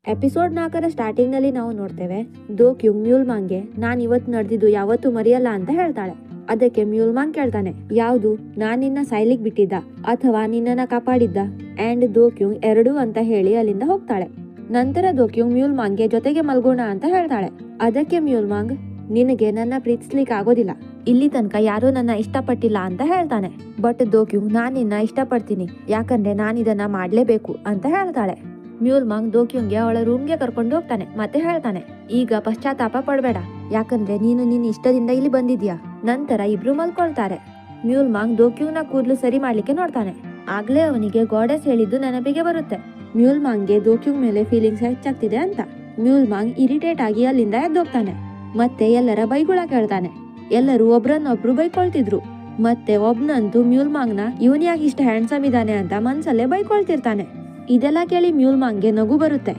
Episode 4ರ starting ನಲ್ಲಿ ನಾವು ನೋಡ್ತೇವೆ ದೋ-ಕ್ಯೂಂಗ್ ಮ್ಯೂಲ್ಮಾಂಗ್ಗೆ ನಾನ್ ಇವತ್ತು ನಡೆದಿದ್ದು ಯಾವತ್ತೂ ಮರೆಯಲ್ಲ ಅಂತ ಹೇಳ್ತಾಳೆ. ಅದಕ್ಕೆ ಮ್ಯೂಲ್ಮಾಂಗ್ ಕೇಳ್ತಾನೆ, ಯಾವುದು ನಾನ್ ನಿನ್ನ ಸಾಯ್ಲಿಕ್ ಬಿಟ್ಟಿದ್ದ ಅಥವಾ ನಿನ್ನನ್ನ ಕಾಪಾಡಿದ್ದ? ಅಂಡ್ ದೋ-ಕ್ಯೂಂಗ್ ಎರಡೂ ಅಂತ ಹೇಳಿ ಅಲ್ಲಿಂದ ಹೋಗ್ತಾಳೆ. ನಂತರ ದೋ-ಕ್ಯೂಂಗ್ ಮ್ಯೂಲ್ಮಾಂಗ್ಗೆ ಜೊತೆಗೆ ಮಲ್ಗೋಣ ಅಂತ ಹೇಳ್ತಾಳೆ. ಅದಕ್ಕೆ ಮ್ಯೂಲ್ಮಾಂಗ್, ನಿನಗೆ ನನ್ನ ಪ್ರೀತಿಸ್ಲಿಕ್ಕೆ ಆಗೋದಿಲ್ಲ, ಇಲ್ಲಿ ತನಕ ಯಾರೂ ನನ್ನ ಇಷ್ಟಪಟ್ಟಿಲ್ಲ ಅಂತ ಹೇಳ್ತಾನೆ. ಬಟ್ ದೋ-ಕ್ಯೂಂಗ್, ನಾನ್ ನಿನ್ನ ಇಷ್ಟಪಡ್ತೀನಿ, ಯಾಕಂದ್ರೆ ನಾನ್ ಇದನ್ನ ಮಾಡ್ಲೇಬೇಕು ಅಂತ ಹೇಳ್ತಾಳೆ. ಮ್ಯೂಲ್ಮಾಂಗ್ ದೋ-ಕ್ಯೂಂಗ್ಗೆ ಅವಳ ರೂಮ್ಗೆ ಕರ್ಕೊಂಡು ಹೋಗ್ತಾನೆ ಮತ್ತೆ ಹೇಳ್ತಾನೆ, ಈಗ ಪಶ್ಚಾತ್ತಾಪ ಪಡಬೇಡ, ಯಾಕಂದ್ರೆ ನೀನು ನಿನ್ನ ಇಷ್ಟದಿಂದ ಇಲ್ಲಿ ಬಂದಿದ್ಯಾ. ನಂತರ ಇಬ್ರು ಮಲ್ಕೊಳ್ತಾರೆ. ಮ್ಯೂಲ್ಮಾಂಗ್ ದೋ-ಕ್ಯೂಂಗ್ನ ಕೂದಲು ಸರಿ ಮಾಡ್ಲಿಕ್ಕೆ ನೋಡ್ತಾನೆ. ಆಗ್ಲೇ ಅವನಿಗೆ ಗಾಡೆಸ್ ಹೇಳಿದ್ದು ನೆನಪಿಗೆ ಬರುತ್ತೆ. ಮ್ಯೂಲ್ಮಾಂಗ್ಗೆ ದೋ-ಕ್ಯೂಂಗ್ ಮೇಲೆ ಫೀಲಿಂಗ್ಸ್ ಹೆಚ್ಚಾಗ್ತಿದೆ ಅಂತ. ಮ್ಯೂಲ್ಮಾಂಗ್ ಇರಿಟೇಟ್ ಆಗಿ ಅಲ್ಲಿಂದ ಎದ್ದೋಗ್ತಾನೆ. ಮತ್ತೆ ಎಲ್ಲರ ಬೈಗುಳ ಕೇಳ್ತಾನೆ. ಎಲ್ಲರೂ ಒಬ್ರನ್ನೊಬ್ರು ಬೈಕೊಳ್ತಿದ್ರು. ಮತ್ತೆ ಒಬ್ನಂತೂ ಮ್ಯೂಲ್ಮಾಂಗ್ನ ಇವನ್ ಯಾಕೆ ಇಷ್ಟ ಹ್ಯಾಂಡ್ಸಮ್ ಇದ್ದಾನೆ ಅಂತ ಮನ್ಸಲ್ಲೇ ಬೈಕೊಳ್ತಿರ್ತಾನೆ. ಇದೆಲ್ಲ ಕೇಳಿ ಮ್ಯೂಲ್ಮಾಂಗ್ಗೆ ನಗು ಬರುತ್ತೆ.